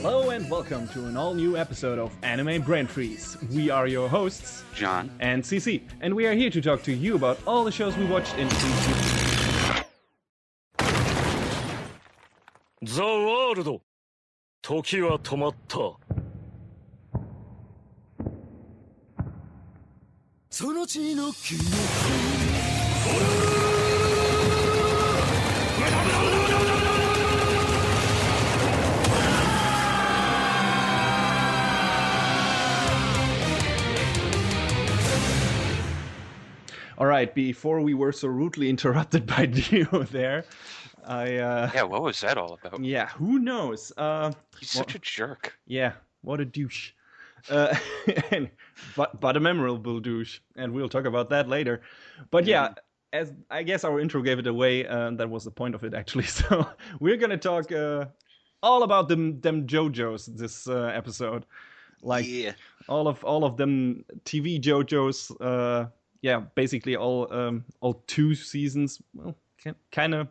Hello and welcome to an all-new episode of Anime Brain Freeze. We are your hosts, John and CC, and we are here to talk to you about all the shows we watched in season 2. The World 時は止まったその地の記憶 All right, before we were so rudely interrupted by Dio there, Yeah, what was that all about? Yeah, who knows? He's such a jerk. Yeah, what a douche. But a memorable douche, and we'll talk about that later. But yeah, as I guess our intro gave it away, that was the point of it actually. So we're gonna talk all about them JoJos this episode, like all of them TV JoJos. Yeah, basically all 2 seasons. Well, kind of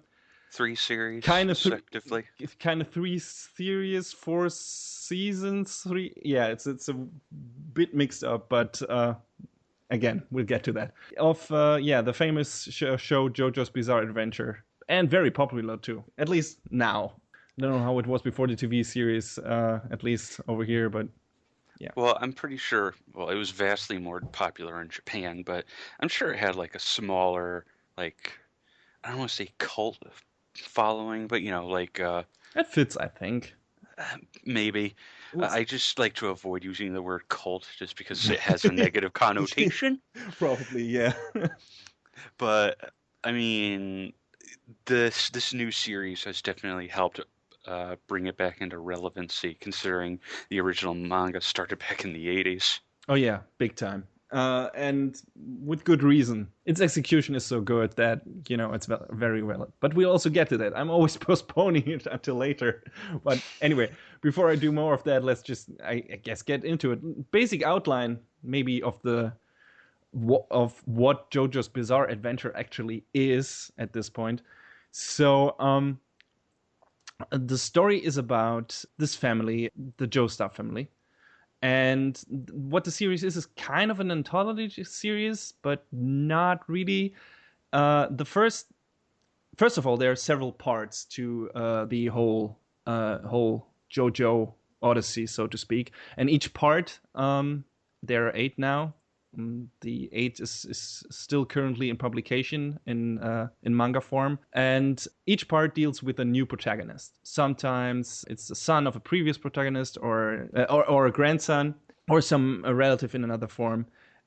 3 series, effectively. Kind of 3 series, 4 seasons, 3. Yeah, it's a bit mixed up, but again, we'll get to that. Of the famous show JoJo's Bizarre Adventure, and very popular too. At least now. I don't know how it was before the TV series, at least over here, but. Yeah. Well, I'm pretty sure, it was vastly more popular in Japan, but I'm sure it had like a smaller, like, I don't want to say cult following, but That fits, I think. Maybe. I just like to avoid using the word cult just because it has a negative connotation. Probably, yeah. But, I mean, this new series has definitely helped bring it back into relevancy, considering the original manga started back in the 80s. Oh yeah, big time. And with good reason. Its execution is so good that, it's very well. But we'll also get to that. I'm always postponing it until later. But anyway, before I do more of that, let's just, I guess, get into it. Basic outline, maybe, of what JoJo's Bizarre Adventure actually is at this point. So, the story is about this family, the Joestar family. And what the series is kind of an anthology series, but not really. First of all, there are several parts to the whole JoJo Odyssey, so to speak. And each part, there are 8 now. The 8th is still currently in publication in manga form, and each part deals with a new protagonist. Sometimes it's the son of a previous protagonist, or a grandson, or a relative in another form.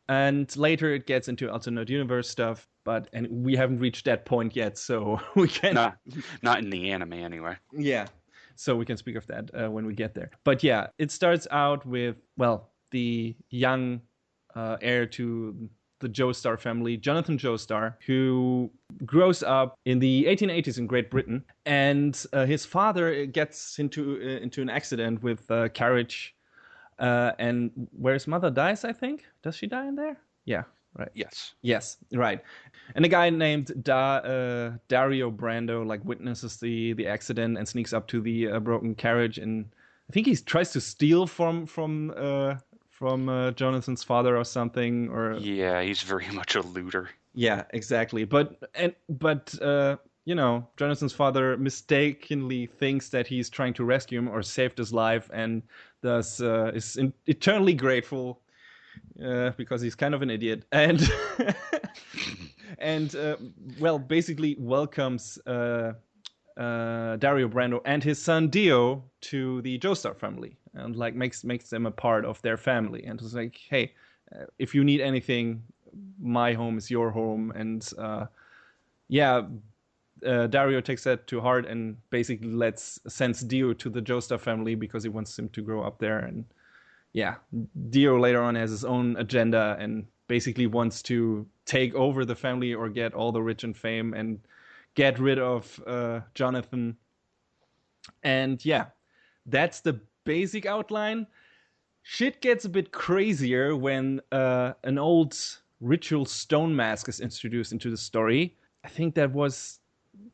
And later it gets into alternate universe stuff, and we haven't reached that point yet, so we can't. Not in the anime anyway. Yeah, so we can speak of that when we get there. But yeah, it starts out with the young heir to the Joestar family, Jonathan Joestar, who grows up in the 1880s in Great Britain, and his father gets into an accident with a carriage, and where his mother dies, I think. Does she die in there? Yeah, right. Yes, right. And a guy named Dario Brando witnesses the accident and sneaks up to the broken carriage, and I think he tries to steal from Jonathan's father or something, or yeah, he's very much a looter. Yeah, exactly. But Jonathan's father mistakenly thinks that he's trying to rescue him or saved his life, and thus is eternally grateful because he's kind of an idiot, and basically welcomes Dario Brando and his son Dio to the Joestar family, and makes them a part of their family, and it's like, hey, if you need anything, my home is your home. And Dario takes that to heart and basically sends Dio to the Joestar family because he wants him to grow up there. And yeah, Dio later on has his own agenda and basically wants to take over the family or get all the rich and fame and get rid of Jonathan. And yeah, that's the basic outline. Shit gets a bit crazier when an old ritual stone mask is introduced into the story. I think that was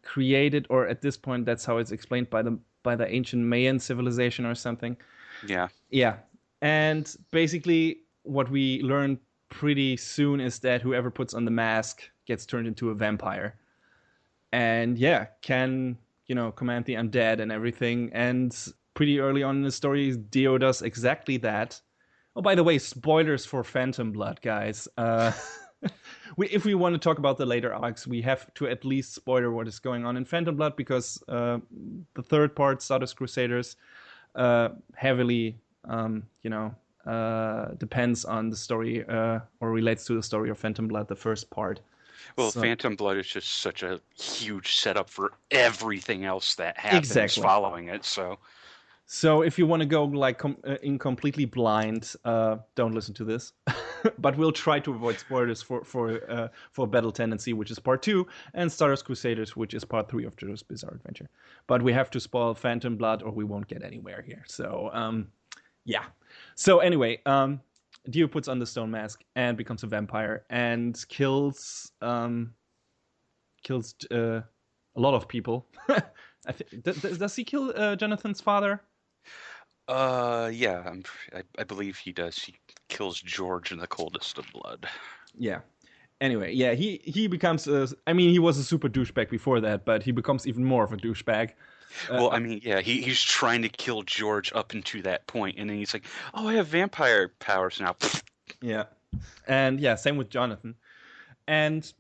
created, or at this point, that's how it's explained by the by the ancient Mayan civilization or something. Yeah. Yeah. And basically, what we learn pretty soon is that whoever puts on the mask gets turned into a vampire. And yeah, can, command the undead and everything. And pretty early on in the story, Dio does exactly that. Oh, by the way, spoilers for Phantom Blood, guys. If we want to talk about the later arcs, we have to at least spoiler what is going on in Phantom Blood, because the third part, Stardust Crusaders, heavily, depends on the story, or relates to the story of Phantom Blood, the first part. Well, So, Phantom Blood is just such a huge setup for everything else that happens Exactly. following it. So if you want to go like in completely blind, don't listen to this. But we'll try to avoid spoilers for Battle Tendency, which is part 2, and Stardust Crusaders, which is part 3 of JoJo's Bizarre Adventure. But we have to spoil Phantom Blood, or we won't get anywhere here. So yeah. So anyway, Dio puts on the stone mask and becomes a vampire and kills a lot of people. Does he kill Jonathan's father? Yeah, I believe he does. He kills George in the coldest of blood. Yeah. Anyway, yeah, he becomes he was a super douchebag before that, but he becomes even more of a douchebag. Well, he's trying to kill George up into that point, and then he's like, "Oh, I have vampire powers now." Yeah. And yeah, same with Jonathan. And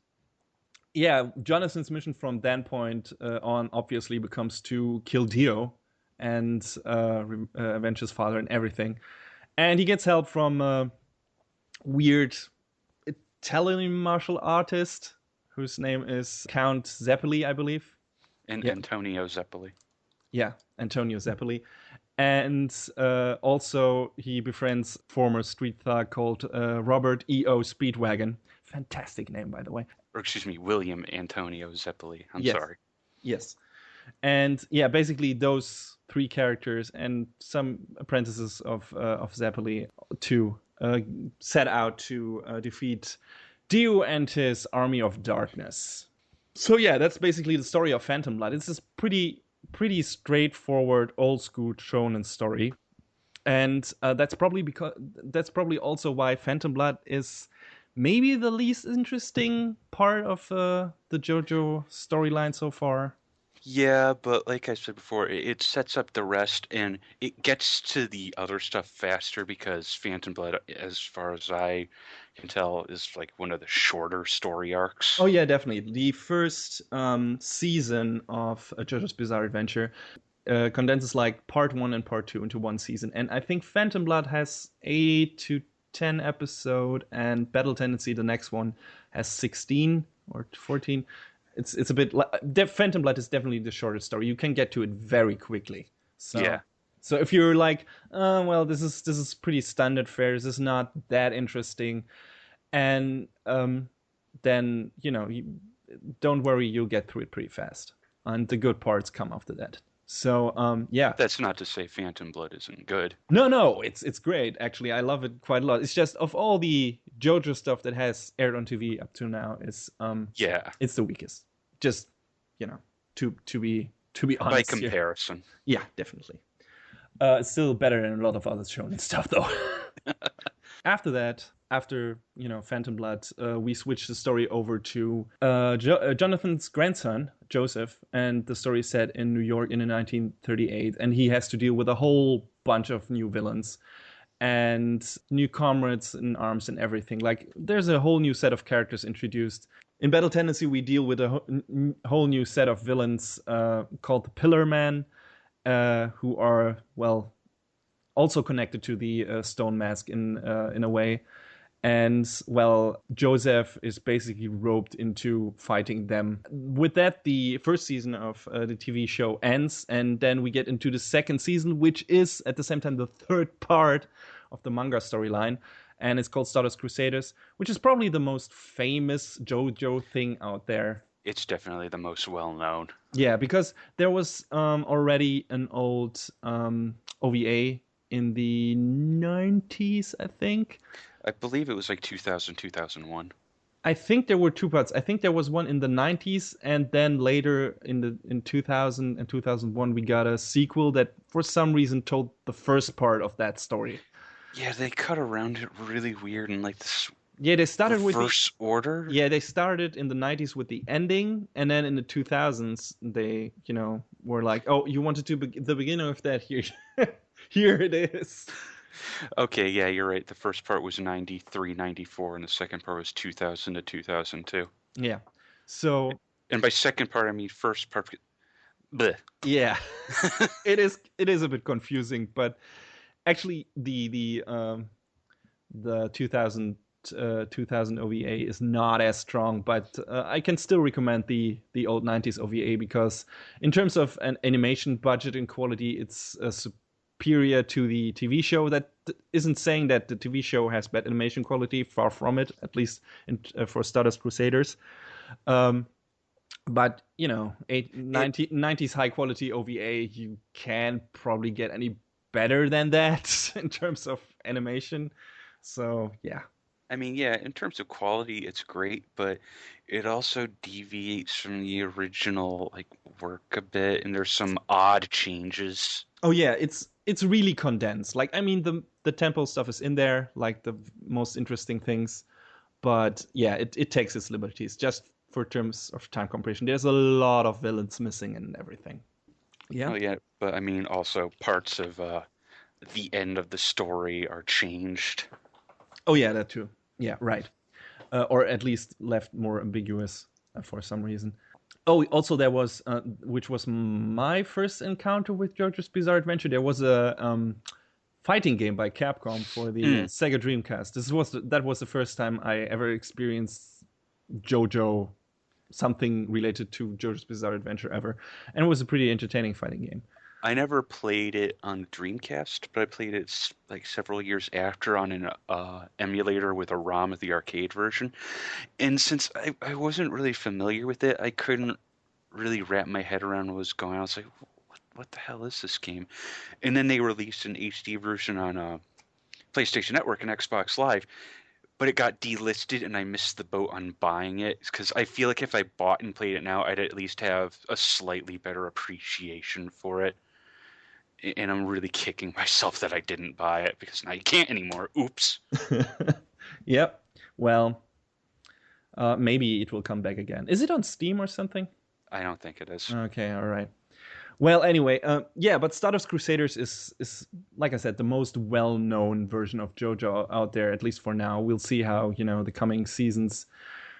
yeah, Jonathan's mission from that point on obviously becomes to kill Dio and avenge his father and everything. And he gets help from a weird Italian martial artist whose name is Count Zeppeli, I believe. And Yeah. Antonio Zeppeli. Yeah, Antonio Zeppeli. And also he befriends former street thug called Robert E.O. Speedwagon. Fantastic name, by the way. Or excuse me, William Antonio Zeppeli. I'm Yes. sorry. Yes. And yeah, basically those 3 characters and some apprentices of Zeppeli to set out to defeat Dio and his army of darkness. So yeah, that's basically the story of Phantom Blood. It's this pretty straightforward old school shonen story, and that's probably also why Phantom Blood is maybe the least interesting part of the JoJo storyline so far. Yeah, but like I said before, it sets up the rest and it gets to the other stuff faster because Phantom Blood, as far as I can tell, is like one of the shorter story arcs. Oh yeah, definitely. The first season of JoJo's Bizarre Adventure condenses like part 1 and part 2 into one season, and I think Phantom Blood has 8 to 10 episode, and Battle Tendency, the next one, has 16 or 14. It's a bit Phantom Blood is definitely the shortest story. You can get to it very quickly. So, yeah. So if you're like, well, this is pretty standard fare. This is not that interesting, and then don't worry, you'll get through it pretty fast, and the good parts come after that. So yeah. That's not to say Phantom Blood isn't good. No, it's great. Actually, I love it quite a lot. It's just of all the JoJo stuff that has aired on TV up to now, it's the weakest. Just to be honest. By comparison. Here. Yeah, definitely. It's still better than a lot of other shonen stuff, though. After Phantom Blood, we switch the story over to Jonathan's grandson, Joseph, and the story is set in New York in 1938, and he has to deal with a whole bunch of new villains and new comrades in arms and everything. Like, there's a whole new set of characters introduced. In Battle Tendency, we deal with a whole new set of villains called the Pillar Man, who are, well, also connected to the Stone Mask in a way. And, well, Joseph is basically roped into fighting them. With that, the first season of the TV show ends, and then we get into the second season, which is, at the same time, the third part of the manga storyline. And it's called Stardust Crusaders, which is probably the most famous JoJo thing out there. It's definitely the most well-known. Yeah, because there was already an old OVA in the 90s, I think. I believe it was like 2000, 2001. I think there were two parts. I think there was one in the 90s, and then later in 2000 and 2001 we got a sequel that for some reason told the first part of that story. Yeah, they cut around it really weird in like this Yeah, they started with reverse order. Yeah, they started in the 90s with the ending, and then in the 2000s they, were like, "Oh, you wanted to the beginning of that here." Here it is. Okay, yeah, you're right. The first part was 93, 94, and the second part was 2000 to 2002. Yeah. So, And by second part, I mean first part. Bleh. yeah. it is a bit confusing, but actually the 2000 OVA is not as strong, but I can still recommend the old 90s OVA because in terms of an animation budget and quality, it's superior to the TV show. That isn't saying that the TV show has bad animation quality, far from it, at least for Stardust Crusaders. But, 90s high quality OVA, you can't probably get any better than that in terms of animation. So, yeah. I mean, yeah, in terms of quality, it's great, but it also deviates from the original work a bit, and there's some odd changes. Oh yeah, it's really condensed. Like, I mean, the tempo stuff is in there, like the most interesting things, but yeah, it takes its liberties just for terms of time compression. There's a lot of villains missing and everything. Yeah. Oh yeah, but I mean, also parts of the end of the story are changed. Oh yeah, that too. Yeah, right. Or at least left more ambiguous for some reason. Oh, also there was, which was my first encounter with JoJo's Bizarre Adventure. There was a fighting game by Capcom for the Sega Dreamcast. That was the first time I ever experienced JoJo, something related to JoJo's Bizarre Adventure ever, and it was a pretty entertaining fighting game. I never played it on the Dreamcast, but I played it several years after on an emulator with a ROM of the arcade version. And since I wasn't really familiar with it, I couldn't really wrap my head around what was going on. I was like, what the hell is this game? And then they released an HD version on PlayStation Network and Xbox Live, but it got delisted and I missed the boat on buying it because I feel like if I bought and played it now, I'd at least have a slightly better appreciation for it. And I'm really kicking myself that I didn't buy it because now you can't anymore. Oops. Yep. Well, maybe it will come back again. Is it on Steam or something? I don't think it is. Okay, all right. Well, anyway, yeah, but Stardust Crusaders is, like I said, the most well-known version of JoJo out there, at least for now. We'll see how, the coming seasons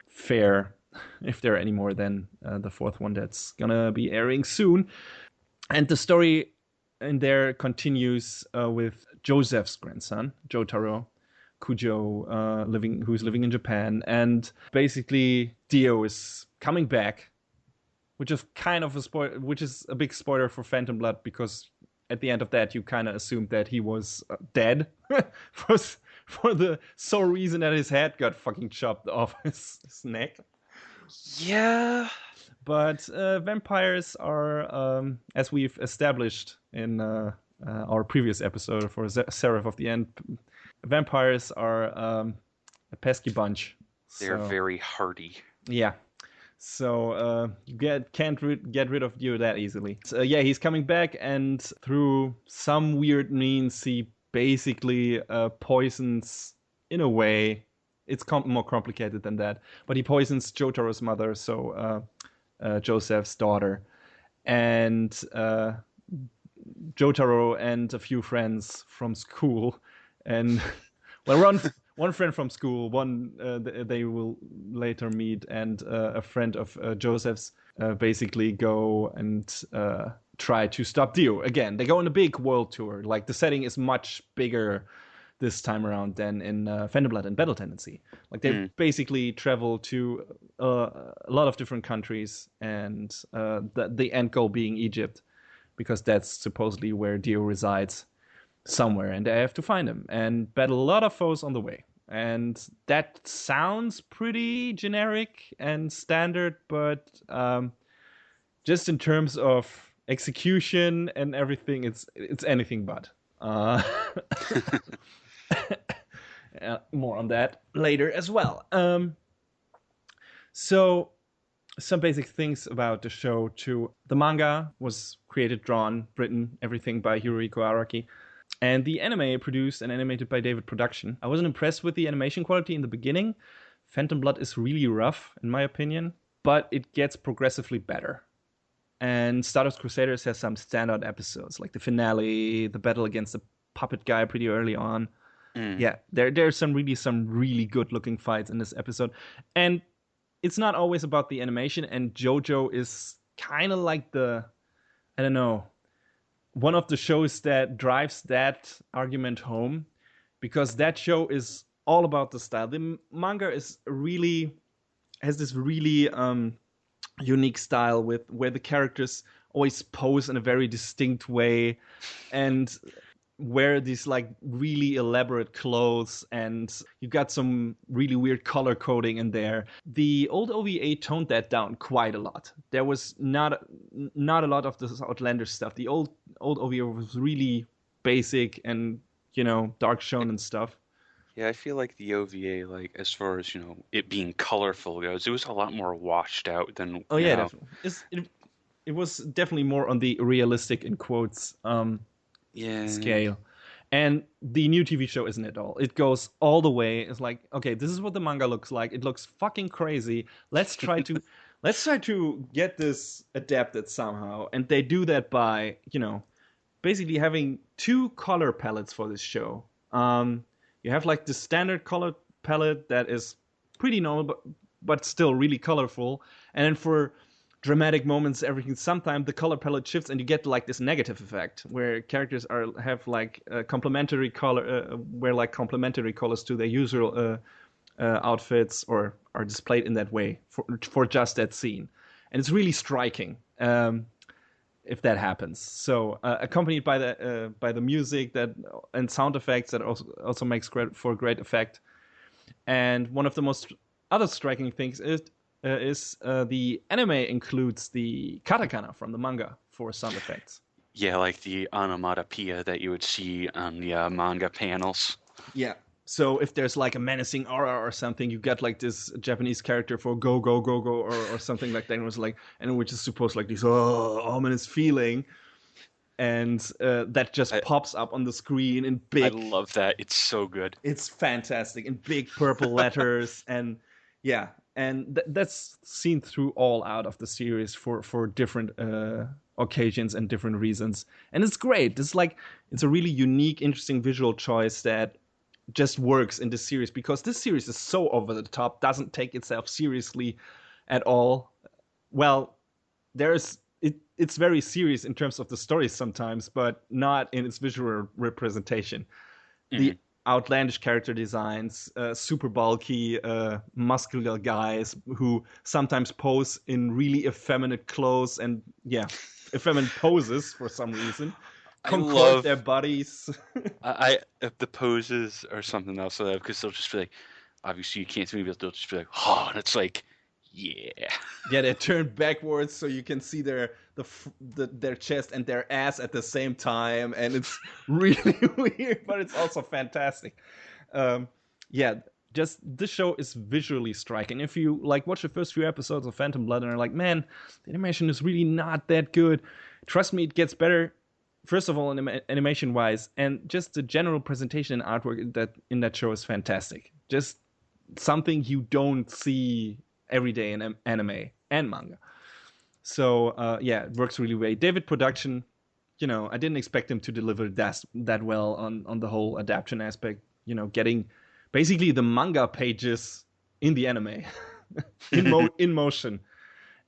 fare, if there are any more than the fourth one that's gonna be airing soon. And the story in there continues with Joseph's grandson, Jotaro Kujo, who's living in Japan, and basically Dio is coming back, which is kind of which is a big spoiler for Phantom Blood, because at the end of that you kind of assumed that he was dead for the sole reason that his head got fucking chopped off his neck. Yeah. But vampires are, as we've established in our previous episode for Seraph of the End, vampires are a pesky bunch. They're very hardy. Yeah. So you can't get rid of Dio that easily. So, yeah, he's coming back, and through some weird means, he basically poisons, in a way, it's more complicated than that, but he poisons Jotaro's mother, so Joseph's daughter, and Jotaro and a few friends from school, and well, one friend from school, they will later meet, and a friend of Joseph's basically go and try to stop Dio again. They go on a big world tour. Like, the setting is much bigger this time around than in Phantom Blood and Battle Tendency. Like, they basically travel to a lot of different countries, and the end goal being Egypt, because that's supposedly where Dio resides somewhere, and they have to find him and battle a lot of foes on the way. And that sounds pretty generic and standard, but just in terms of execution and everything, it's anything but. More on that later as well. So, some basic things about the show too. The manga was created, drawn, written, everything by Hirohiko Araki. And the anime produced and animated by David Production. I wasn't impressed with the animation quality in the beginning. Phantom Blood is really rough, in my opinion, but it gets progressively better. And Stardust Crusaders has some standout episodes, like the finale, the battle against the puppet guy pretty early on. Yeah, there's some really good looking fights in this episode. And it's not always about the animation, and JoJo is kind of like I don't know, one of the shows that drives that argument home, because that show is all about the style. The manga has this really unique style with where the characters always pose in a very distinct way and wear these like really elaborate clothes, and you got some really weird color coding in there. The old OVA toned that down quite a lot. There was not a lot of this outlandish stuff. The old OVA was really basic and, dark shonen stuff. Yeah, I feel like the OVA, like as far as it being colorful goes, it was a lot more washed out than. Oh yeah, definitely. It was definitely more on the realistic in quotes scale. And the new TV show isn't at all. It goes all the way. It's like, okay, this is what the manga looks like. It looks fucking crazy. Let's try to get this adapted somehow. And they do that by, basically having two color palettes for this show. You have like the standard color palette that is pretty normal, but still really colorful. And then for dramatic moments, everything, sometimes the color palette shifts and you get like this negative effect where characters have like complementary color, wear like complementary colors to their usual outfits, or are displayed in that way for just that scene. And it's really striking if that happens. So accompanied by the music and sound effects that also makes for great effect. And one of the most other striking things is the anime includes the katakana from the manga for sound effects. Yeah, like the onomatopoeia that you would see on the manga panels. Yeah. So if there's like a menacing aura or something, you get like this Japanese character for go go go go or something like that. And it was like, and which is supposed like this ominous feeling, and that just pops up on the screen in big. I love that. It's so good. It's fantastic in big purple letters, and yeah, and that's seen through all out of the series for different occasions and different reasons, and it's great. It's a really unique, interesting visual choice that just works in this series, because this series is so over the top, doesn't take itself seriously at all. Well, it's very serious in terms of the stories sometimes, but not in its visual representation. Mm-hmm. The outlandish character designs, super bulky, muscular guys who sometimes pose in really effeminate clothes and effeminate poses for some reason. Contort their bodies. The poses are something else, because they'll just be like, obviously you can't see me, but they'll just be like, oh, and it's like, yeah, they turn backwards so you can see their chest and their ass at the same time, and it's really weird, but it's also fantastic. Just this show is visually striking. If you like watch the first few episodes of Phantom Blood and are like, man, the animation is really not that good, trust me, it gets better. First of all, animation-wise, and just the general presentation and artwork in that show is fantastic. Just something you don't see every day in anime and manga. So, it works really well. David Production, I didn't expect him to deliver that well on the whole adaptation aspect. Getting basically the manga pages in the anime in motion.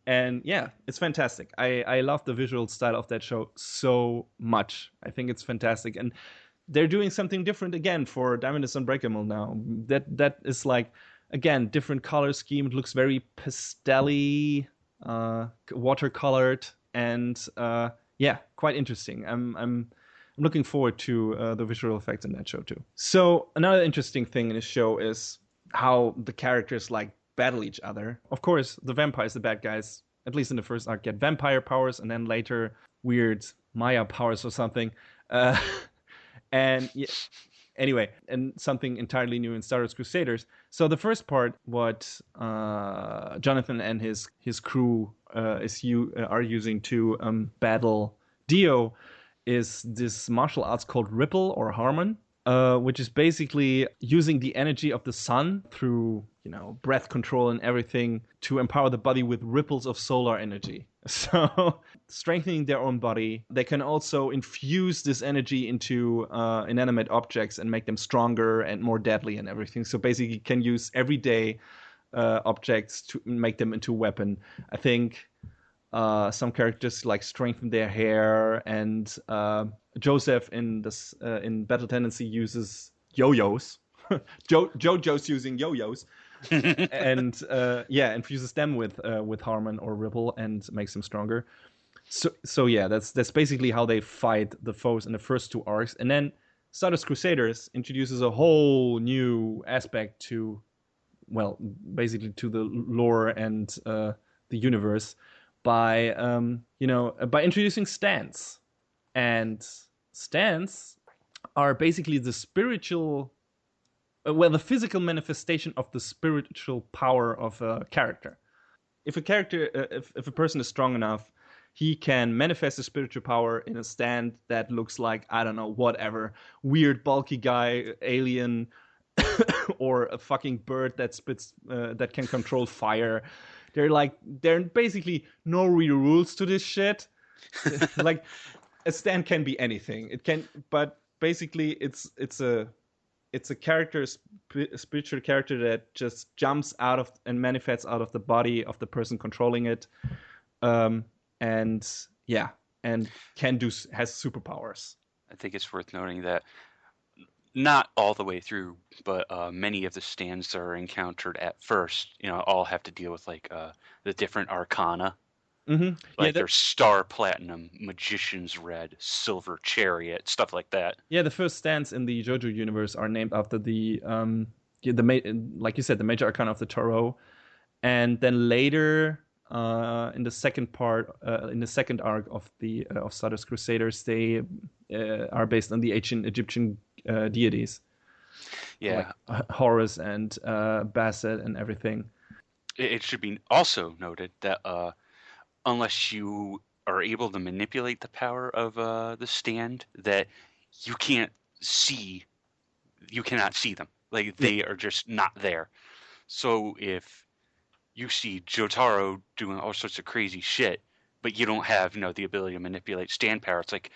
And yeah, it's fantastic. I love the visual style of that show so much. I think it's fantastic. And they're doing something different again for Diamond is Unbreakable now. That is like, again, different color scheme. It looks very pastel-y, watercolored, and quite interesting. I'm looking forward to the visual effects in that show too. So another interesting thing in the show is how the characters like battle each other. Of course, the vampires, the bad guys, at least in the first arc, get vampire powers, and then later weird Maya powers or something. And Anyway, and something entirely new in Star Wars Crusaders. So the first part, what Jonathan and his crew are using to battle Dio, is this martial arts called Ripple or Harmon, which is basically using the energy of the sun through, breath control and everything to empower the body with ripples of solar energy. So strengthening their own body. They can also infuse this energy into inanimate objects and make them stronger and more deadly and everything. So basically can use everyday objects to make them into a weapon. I think some characters like strengthen their hair, and Joseph in Battle Tendency uses yo-yos. JoJo's using yo-yos, and infuses them with Harmon or Ripple and makes them stronger. So yeah, that's basically how they fight the foes in the first two arcs, and then Stardust Crusaders introduces a whole new aspect to, well, basically to the lore and the universe by introducing stands. And stands are basically the spiritual, the physical manifestation of the spiritual power of a character. If a person is strong enough, he can manifest the spiritual power in a stand that looks like, I don't know, whatever, weird bulky guy, alien, or a fucking bird that spits, that can control fire. There are basically no real rules to this shit. Like, a stand can be anything. It can, but basically it's a character, a spiritual character that just jumps out of and manifests out of the body of the person controlling it, and has superpowers. I think it's worth noting that not all the way through, but many of the stands that are encountered at first, all have to deal with the different arcana. Mm-hmm. There's Star Platinum, Magician's Red, Silver Chariot, stuff like that. Yeah, the first stands in the JoJo universe are named after like you said, the major arcana of the Tarot, and then later in the second part, in the second arc of Stardust Crusaders, they are based on the ancient Egyptian deities. Yeah, like Horus and Basset and everything. It should be also noted that unless you are able to manipulate the power of the stand, that you cannot see them. They are just not there. So if you see Jotaro doing all sorts of crazy shit, but you don't have, the ability to manipulate stand power, it's like,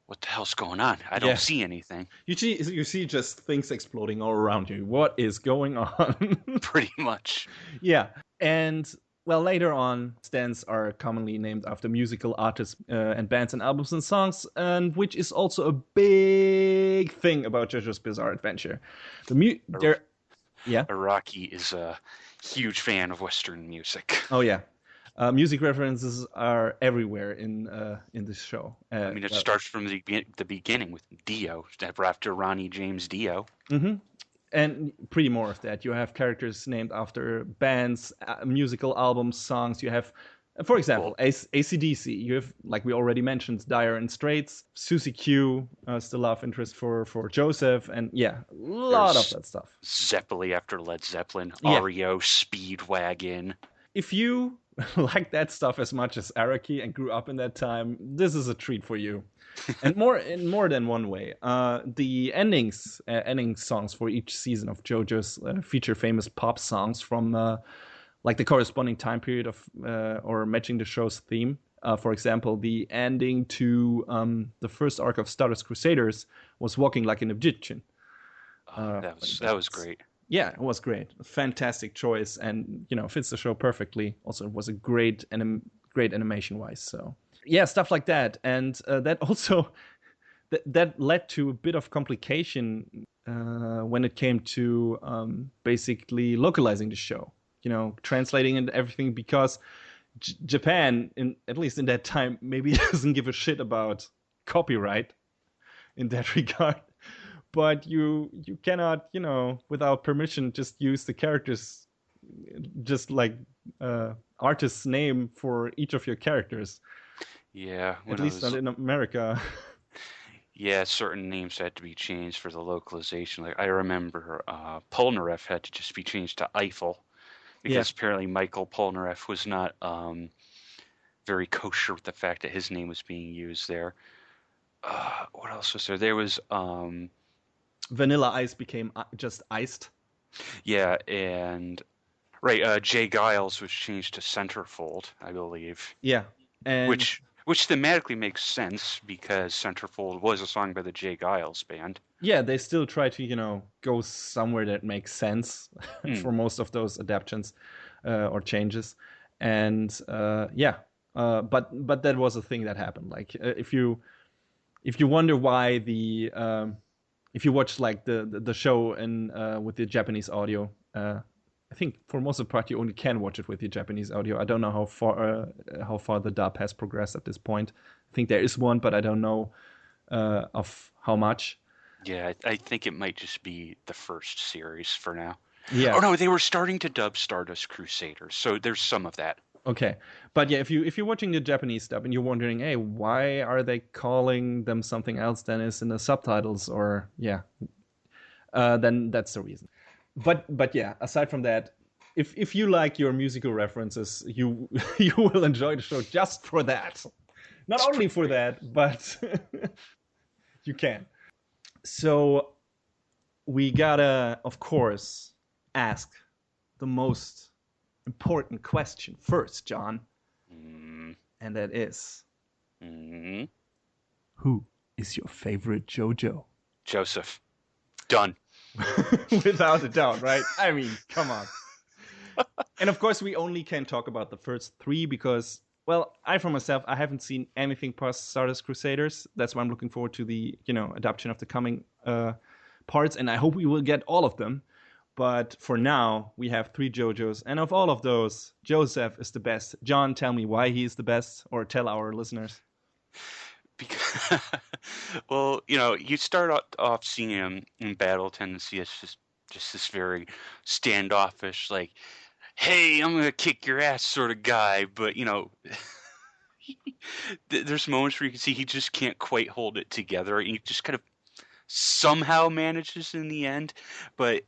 what the hell's going on? I don't see anything. You see just things exploding all around you. What is going on? Pretty much. Yeah. And, well, later on, stands are commonly named after musical artists and bands and albums and songs, and which is also a big thing about JoJo's Bizarre Adventure. Araki is a huge fan of Western music. Oh, yeah. Music references are everywhere in this show. It starts from the beginning with Dio, after Ronnie James Dio. Mm-hmm. And pretty more of that. You have characters named after bands, musical albums, songs. You have, for example, AC/DC. You have, like we already mentioned, Dire and Straits. Susie Q, the love interest for Joseph, and a lot of that stuff. Zeppeli after Led Zeppelin, REO, Speedwagon. If you like that stuff as much as Araki and grew up in that time, this is a treat for you. And in more than one way. The ending songs for each season of JoJo's feature famous pop songs from the corresponding time period of or matching the show's theme. For example, the ending to the first arc of Stardust Crusaders was "Walking Like an Egyptian." That was great. Yeah, it was great. A fantastic choice, and fits the show perfectly. Also, it was a great animation wise. So yeah, stuff like that, and that also that led to a bit of complication when it came to basically localizing the show. Translating and everything, because Japan, at least in that time, maybe doesn't give a shit about copyright in that regard. But you cannot, without permission, just use the characters, just like artist's name for each of your characters. Yeah. At least not in America. Yeah, certain names had to be changed for the localization. Like I remember Polnareff had to just be changed to Eiffel Yeah. because apparently Michael Polnareff was not very kosher with the fact that his name was being used there. What else was there? There was Vanilla Ice became just iced. yeah, and right, Jay Giles was changed to Centerfold, I believe. Yeah. And Which thematically makes sense because Centerfold was a song by the Jay Giles band. yeah, they still try to, go somewhere that makes sense for most of those adaptations or changes. And but that was a thing that happened. Like if you wonder why if you watch like the show in with the Japanese audio, I think for most of the part you only can watch it with the Japanese audio. I don't know how far the dub has progressed at this point. I think there is one, but I don't know of how much. Yeah, I think it might just be the first series for now. Yeah. Oh no, they were starting to dub Stardust Crusaders, so there's some of that. Okay, but yeah, if you're watching the Japanese dub and you're wondering, hey, why are they calling them something else than is in the subtitles, or then that's the reason. But yeah, aside from that, if you like your musical references, you you will enjoy the show just for that. Not only for that, but you can. So we gotta, of course, ask the most important question first, John. And that is, who is your favorite JoJo? Joseph. Done. Without a doubt, right? I mean, come on. And of course, we only can talk about the first three because, well, I for myself, I haven't seen anything past Stardust Crusaders. That's why I'm looking forward to the, adaptation of the coming parts, and I hope we will get all of them. But for now, we have three JoJos, and of all of those, Joseph is the best. John, tell me why he is the best, or tell our listeners. Because, well, you start off seeing him in battle tendency as just this very standoffish, like, hey, I'm gonna kick your ass sort of guy. But there's moments where you can see he just can't quite hold it together, and he just kind of somehow manages in the end, but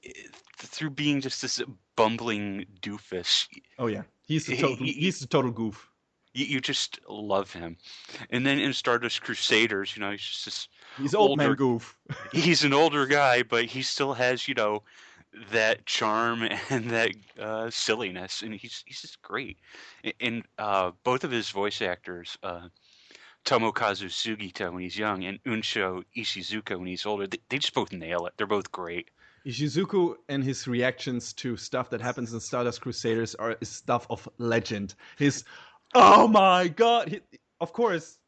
through being just this bumbling doofus. Oh yeah, he's the total goof. You just love him. And then in Stardust Crusaders, he's just this he's old man goof. He's an older guy, but he still has that charm and that silliness, and he's just great. And both of his voice actors, Tomokazu Sugita when he's young and Unsho Ishizuka when he's older, they just both nail it. They're both great. Ishizuku and his reactions to stuff that happens in Stardust Crusaders are stuff of legend. His, oh my god! Of course,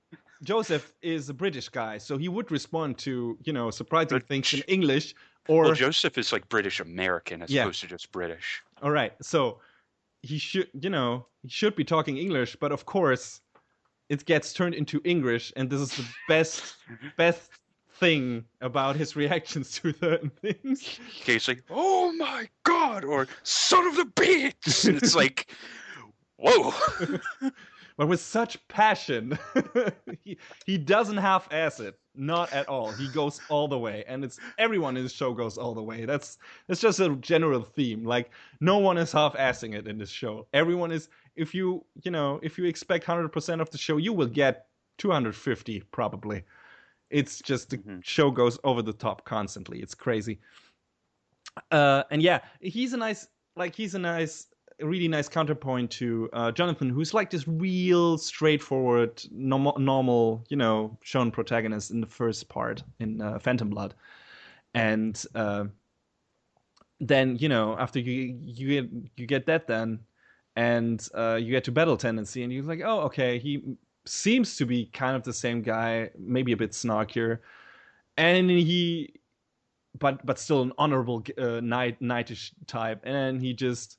Joseph is a British guy, so he would respond to, surprising things in English. Well, Joseph is like British American as opposed to just British. All right, so he should be talking English, but of course, it gets turned into English, and this is the best thing about his reactions to certain things. Okay, it's like, oh my god, or son of the bitch! And it's like, whoa. But with such passion, he doesn't half-ass it. Not at all. He goes all the way, and everyone in the show goes all the way. That's just a general theme. Like, no one is half-assing it in this show. Everyone is. If you expect 100% of the show, you will get 250 probably. It's just the show goes over the top constantly. It's crazy. And yeah, he's a really nice counterpoint to Jonathan, who's like this real straightforward, normal, shonen protagonist in the first part in Phantom Blood, and then after you get that then, and you get to Battle Tendency, and you're like, oh, okay, he seems to be kind of the same guy, maybe a bit snarkier, and but still an honorable knightish type, and he just.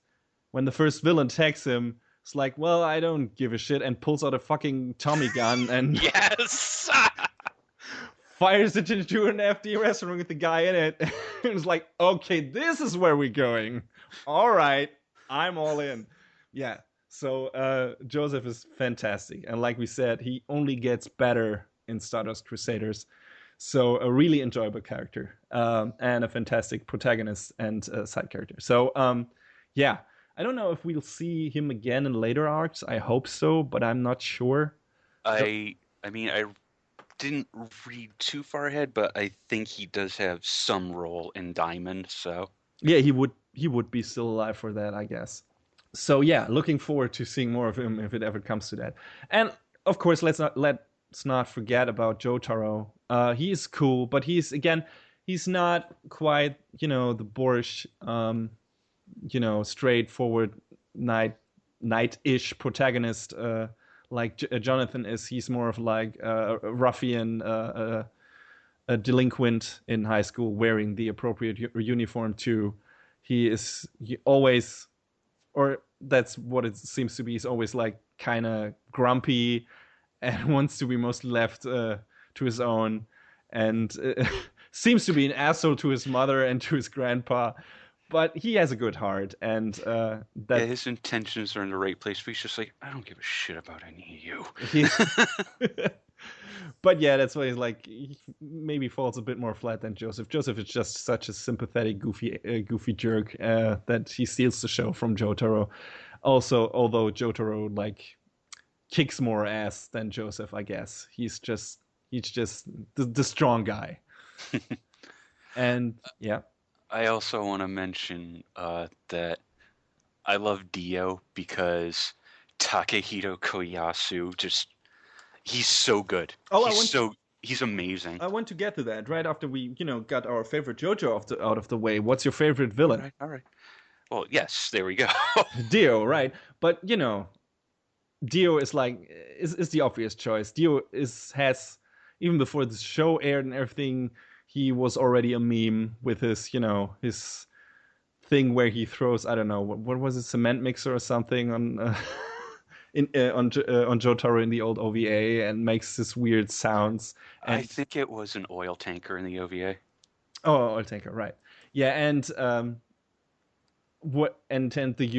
When the first villain attacks him, it's like, well, I don't give a shit, and pulls out a fucking Tommy gun and yes, fires it into an FD restaurant with the guy in it. It's like, okay, this is where we're going. All right, I'm all in. Yeah. So Joseph is fantastic, and like we said, he only gets better in Stardust Crusaders. So a really enjoyable character, and a fantastic protagonist and side character. So yeah, I don't know if we'll see him again in later arcs. I hope so, but I'm not sure. I mean, I didn't read too far ahead, but I think he does have some role in Diamond, so Yeah, he would be still alive for that, I guess. So yeah, looking forward to seeing more of him if it ever comes to that. And of course, let's not forget about Jotaro. He is cool, but he's not quite the boorish, straightforward knight-ish protagonist like Jonathan is. He's more of like a ruffian, a delinquent in high school wearing the appropriate uniform too. He always, or that's what it seems to be. He's always like kind of grumpy and wants to be mostly left to his own, and seems to be an asshole to his mother and to his grandpa. But he has a good heart, and yeah, that his intentions are in the right place, but he's just like, I don't give a shit about any of you. he. But yeah, that's why he's like he maybe falls a bit more flat than Joseph. Joseph is just such a sympathetic, goofy jerk that he steals the show from Jotaro. Also, although Jotaro like kicks more ass than Joseph, I guess he's just the strong guy. And yeah, I also want to mention that I love Dio because Takehito Koyasu he's so good. Oh, He's amazing. I want to get to that right after we got our favorite JoJo out of the way. What's your favorite villain? All right. Well, yes, there we go. Dio, right? But Dio is like is the obvious choice. Dio has even before the show aired and everything, he was already a meme with his thing where he throws, I don't know, what was it, cement mixer or something on on Jotaro in the old OVA and makes this weird sounds. And I think it was an oil tanker in the OVA. oh, oil tanker, right? Yeah, and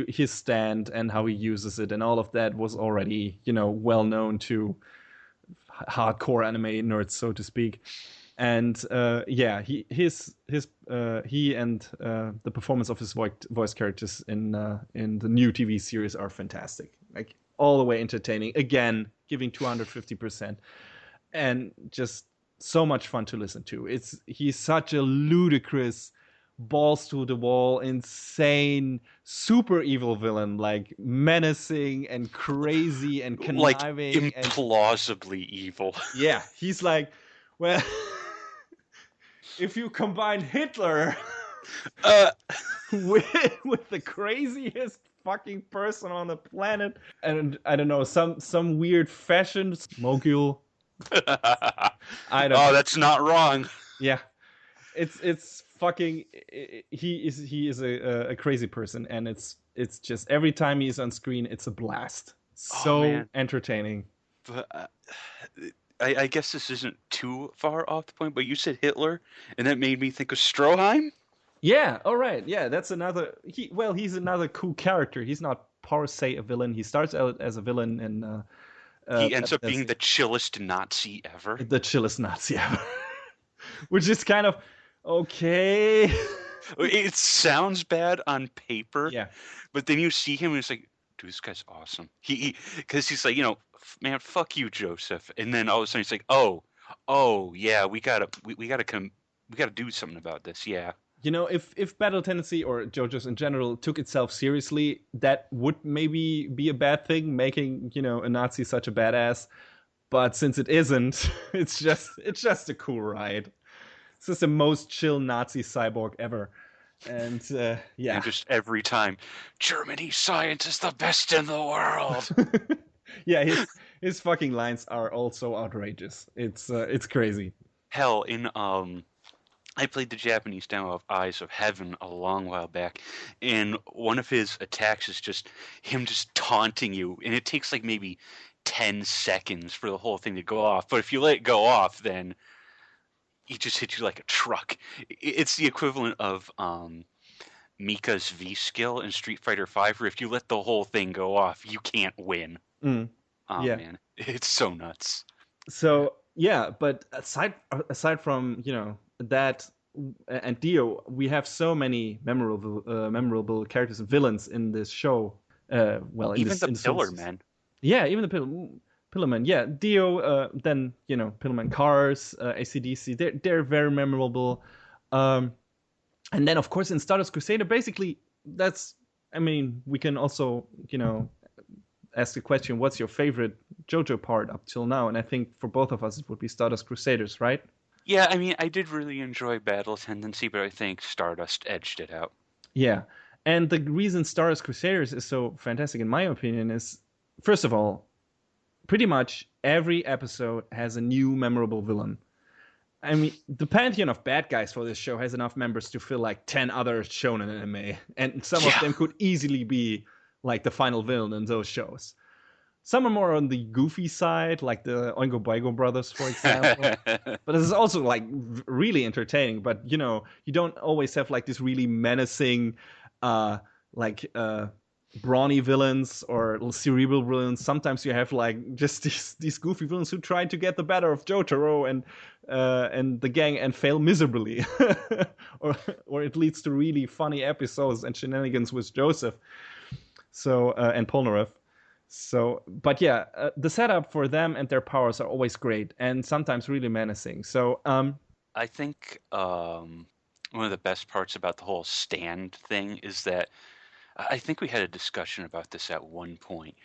his stand and how he uses it and all of that was already well known to hardcore anime nerds, so to speak. And he and the performance of his voice characters in the new TV series are fantastic, like all the way entertaining, again giving 250%, and just so much fun to listen to. He's such a ludicrous, balls to the wall, insane, super evil villain, like menacing and crazy and conniving, like implausibly evil. Yeah, he's like, well, if you combine Hitler with the craziest fucking person on the planet, and I don't know, some weird fashion mogul. I don't. Oh, that's not wrong. Yeah, it's fucking. He is a crazy person, and it's just every time he's on screen, it's a blast. So entertaining. But I guess this isn't too far off the point, but you said Hitler, and that made me think of Stroheim. Yeah, all right. Yeah, that's another. He's another cool character. He's not per se a villain. He starts out as a villain, and he ends up being the chillest Nazi ever. The chillest Nazi ever, which is kind of okay. It sounds bad on paper, yeah, but then you see him, and it's like, dude, this guy's awesome. Because he's like, man, fuck you, Joseph, and then all of a sudden he's like, oh, yeah, we gotta do something about this, yeah. If Battle Tendency or JoJo's in general took itself seriously, that would maybe be a bad thing, making a Nazi such a badass. But since it isn't, it's just a cool ride. It's just the most chill Nazi cyborg ever, and yeah. And just every time, Germany science is the best in the world. Yeah, his fucking lines are also outrageous. It's crazy. Hell, in I played the Japanese demo of Eyes of Heaven a long while back, and one of his attacks is just him just taunting you, and it takes like maybe 10 seconds for the whole thing to go off. But if you let it go off, then he just hits you like a truck. It's the equivalent of Mika's V skill in Street Fighter V, where if you let the whole thing go off, you can't win. Yeah. Man, it's so nuts. So yeah, but aside from that and Dio, we have so many memorable characters and villains in this show. Well, in Even this the in this whole Pillar season. Men. Yeah, even the Pillarman. Yeah, Dio. Then Pillarman Cars, AC/DC. They're very memorable. Um, and then of course in Stardust Crusader, basically that's. I mean, we can also ask the question, what's your favorite JoJo part up till now? And I think for both of us, it would be Stardust Crusaders, right? Yeah, I mean, I did really enjoy Battle Tendency, but I think Stardust edged it out. Yeah. And the reason Stardust Crusaders is so fantastic, in my opinion, is first of all, pretty much every episode has a new memorable villain. I mean, the pantheon of bad guys for this show has enough members to fill like 10 other shonen anime, and some of Yeah. them could easily be like the final villain in those shows. Some are more on the goofy side, like the Oingo Boingo brothers, for example. But this is also like really entertaining. But you don't always have like this really menacing, like brawny villains or cerebral villains. Sometimes you have like just these goofy villains who try to get the better of Jotaro and the gang and fail miserably, or it leads to really funny episodes and shenanigans with Joseph. So and Polnareff. So, but yeah, the setup for them and their powers are always great and sometimes really menacing. So, I think one of the best parts about the whole stand thing is that I think we had a discussion about this at one point.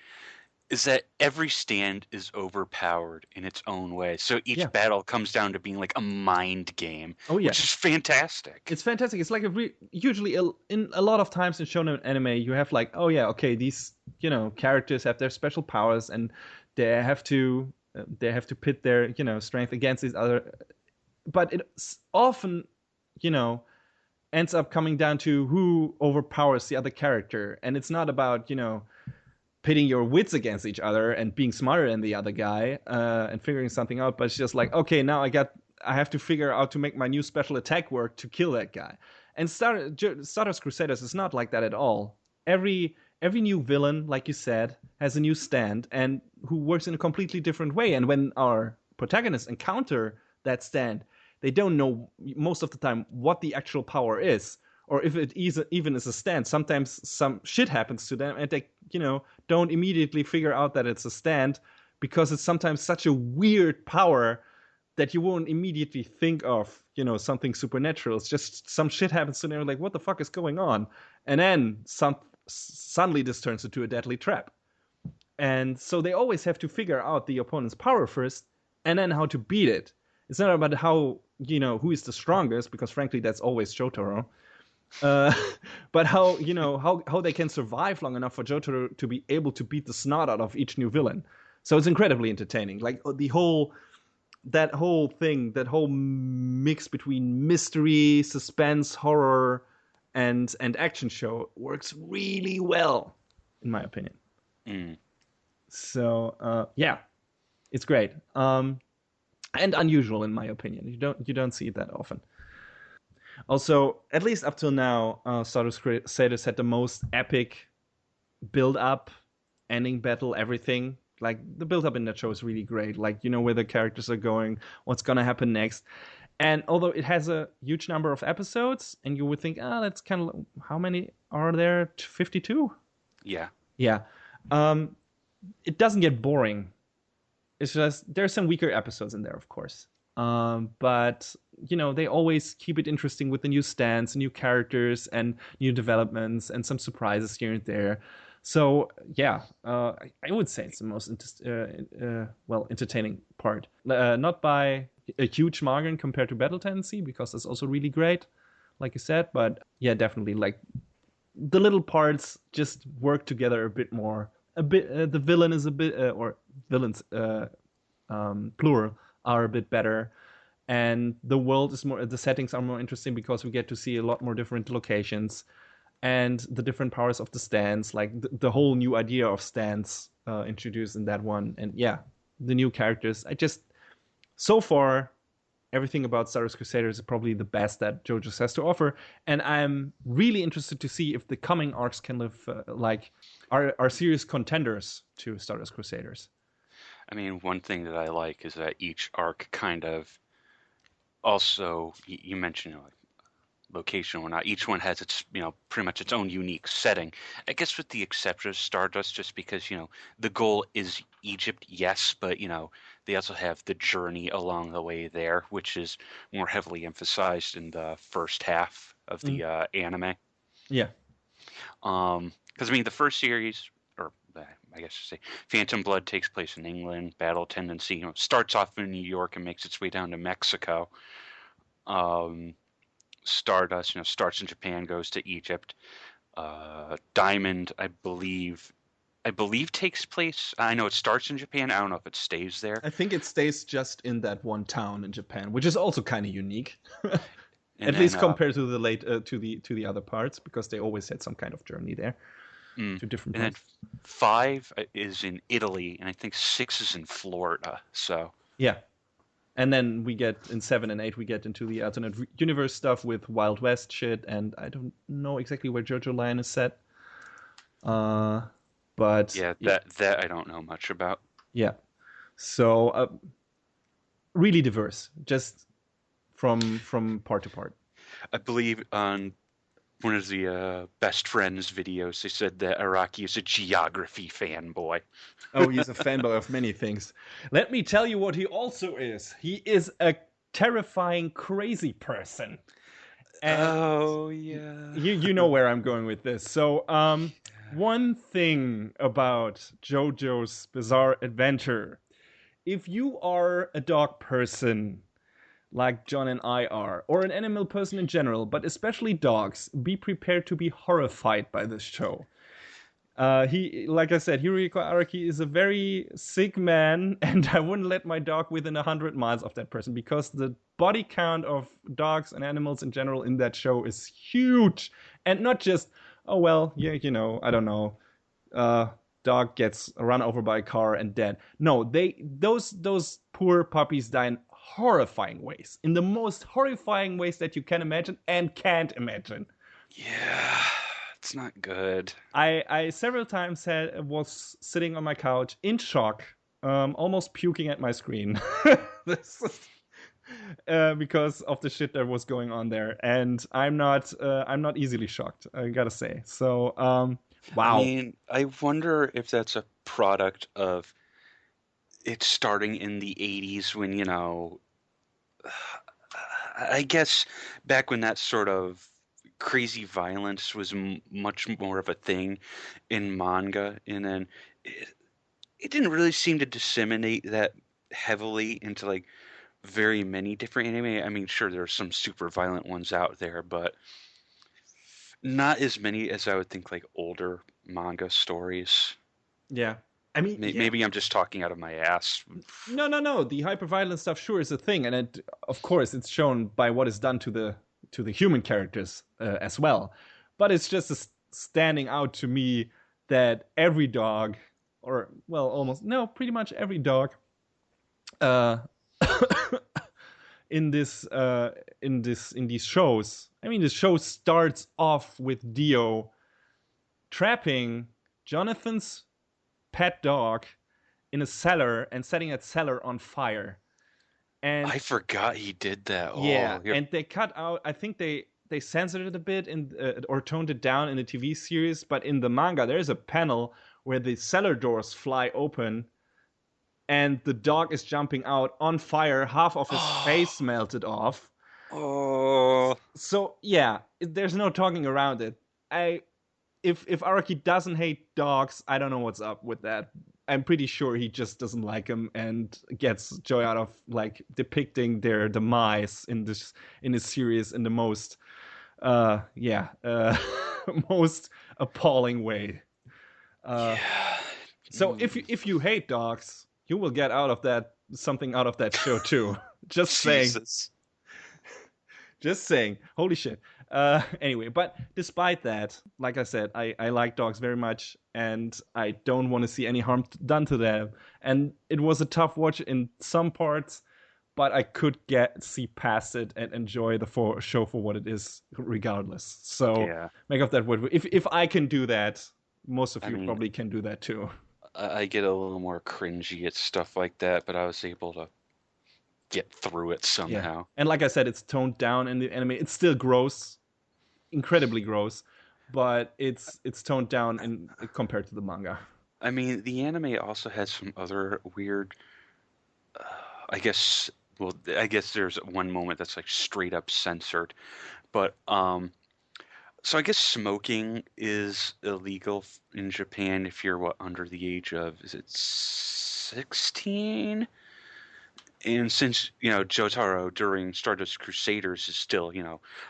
Is that every stand is overpowered in its own way. So each Yeah. battle comes down to being like a mind game, Oh, yeah. which is fantastic. It's fantastic. It's like usually in a lot of times in shonen anime, you have like, oh yeah, okay, these characters have their special powers and they have to pit their strength against these other. But it often ends up coming down to who overpowers the other character, and it's not about pitting your wits against each other and being smarter than the other guy and figuring something out, but it's just like, okay, now I have to figure out to make my new special attack work to kill that guy. And Stardust Crusaders is not like that at all. Every new villain, like you said, has a new stand and who works in a completely different way. And when our protagonists encounter that stand, they don't know most of the time what the actual power is, or if it even is a stand. Sometimes some shit happens to them and they don't immediately figure out that it's a stand because it's sometimes such a weird power that you won't immediately think of something supernatural. It's just some shit happens to them, like, what the fuck is going on? And then suddenly this turns into a deadly trap. And so they always have to figure out the opponent's power first and then how to beat it. It's not about how who is the strongest, because frankly that's always Jotaro. But how how they can survive long enough for Jotaro to be able to beat the snot out of each new villain. So it's incredibly entertaining. Like that whole mix between mystery, suspense, horror, and action show works really well, in my opinion. Mm. So yeah, it's great. And unusual in my opinion. You don't see it that often. Also, at least up till now, Stardust Crusaders had the most epic build-up, ending battle, everything. Like, the build-up in that show is really great. Like, where the characters are going, what's gonna happen next. And although it has a huge number of episodes, and you would think, that's kind of... How many are there? 52? Yeah. Yeah. It doesn't get boring. It's just, there's some weaker episodes in there, of course. But they always keep it interesting with the new stands, new characters, and new developments, and some surprises here and there. So yeah, I would say it's the most entertaining part. Not by a huge margin compared to Battle Tendency, because that's also really great, like you said. But yeah, definitely, like, the little parts just work together a bit more. The villain is a bit, or villains, plural, are a bit better, and the world is more. The settings are more interesting because we get to see a lot more different locations, and the different powers of the stands, like the whole new idea of stands introduced in that one, and yeah, the new characters. So far, everything about Stardust Crusaders is probably the best that JoJo has to offer, and I'm really interested to see if the coming arcs can live are serious contenders to Stardust Crusaders. I mean, one thing that I like is that each arc kind of also, you mentioned, like, location or not. Each one has its, pretty much its own unique setting. I guess with the exception of Stardust, just because, the goal is Egypt, yes, but, they also have the journey along the way there, which is more heavily emphasized in the first half of the anime. Yeah. Because, I mean, the first series, or I guess I should say, Phantom Blood takes place in England. Battle Tendency, starts off in New York and makes its way down to Mexico. Stardust, starts in Japan, goes to Egypt. Diamond, I believe takes place. I know it starts in Japan. I don't know if it stays there. I think it stays just in that one town in Japan, which is also kind of unique. And At least compared to the other parts, because they always had some kind of journey there to different and parts. then 5 is in Italy, and I think 6 is in Florida. So yeah, and then we get in 7 and 8 we get into the alternate universe stuff with Wild West shit, and I don't know exactly where JoJo Lion is set. But yeah, that I don't know much about. Yeah, so really diverse, just from part to part. I believe on one of the best friends videos, they said that Araki is a geography fanboy. Oh, he's a fanboy of many things. Let me tell you what he also is. He is a terrifying, crazy person. And oh yeah. You know where I'm going with this. So, one thing about JoJo's Bizarre Adventure. If you are a dog person, like John and I are, or an animal person in general, but especially dogs, be prepared to be horrified by this show. Like I said, Hirohiko Araki is a very sick man, and I wouldn't let my dog within 100 miles of that person, because the body count of dogs and animals in general in that show is huge. And not just, oh, well, yeah, I don't know, dog gets run over by a car and dead. No, those poor puppies die in horrifying ways, in the most horrifying ways that you can imagine and can't imagine. Yeah, it's not good. I several times was sitting on my couch in shock, almost puking at my screen. Because of the shit that was going on there, and I'm not easily shocked, I gotta say. So wow. I mean, I wonder if that's a product of it starting in the 80s when, I guess back when that sort of crazy violence was much more of a thing in manga, and then it didn't really seem to disseminate that heavily into like very many different anime. I mean, sure, there are some super violent ones out there, but not as many as I would think like older manga stories. Yeah. I mean, maybe I'm just talking out of my ass. No. The hyperviolent stuff sure is a thing, and of course it's shown by what is done to the human characters as well. But it's just standing out to me that every dog, or well, pretty much every dog, in these shows. I mean, the show starts off with Dio trapping Jonathan's pet dog in a cellar and setting that cellar on fire. And I forgot he did that. Yeah, and they cut out. I think they censored it a bit or toned it down in the TV series. But in the manga, there's a panel where the cellar doors fly open, and the dog is jumping out on fire. Half of his face melted off. Oh. So yeah, there's no talking around it. If Araki doesn't hate dogs, I don't know what's up with that. I'm pretty sure he just doesn't like them and gets joy out of like depicting their demise in this series in the most most appalling way. So if you hate dogs, you will get something out of that show too. Just saying. Just saying. Holy shit. Anyway, but despite that, like I said, I like dogs very much, and I don't want to see any harm done to them. And it was a tough watch in some parts, but I could see past it and enjoy the show for what it is, regardless. So make of that what if I can do that, most of you probably can do that too. I get a little more cringy at stuff like that, but I was able to get through it Yeah. somehow. And like I said, it's toned down in the anime. It's still gross, incredibly gross, but it's toned down in compared to the manga. I mean, the anime also has some other weird, I guess, well, I guess there's one moment that's like straight up censored, but so I guess smoking is illegal in Japan if you're under the age of, is it 16? And since, Jotaro during Stardust Crusaders is still,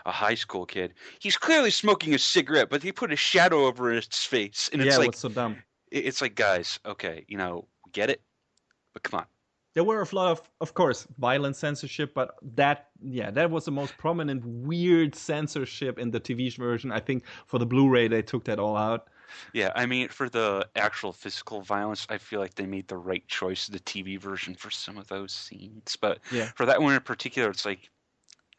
a high school kid, he's clearly smoking a cigarette, but he put a shadow over his face. And Yeah, it's it like, was so dumb. it's like, guys, okay, we get it, but come on. There were a lot of course, violent censorship, but that was the most prominent weird censorship in the TV version. I think for the Blu-ray they took that all out. Yeah, I mean, for the actual physical violence, I feel like they made the right choice of the TV version for some of those scenes. But Yeah. for that one in particular, it's like,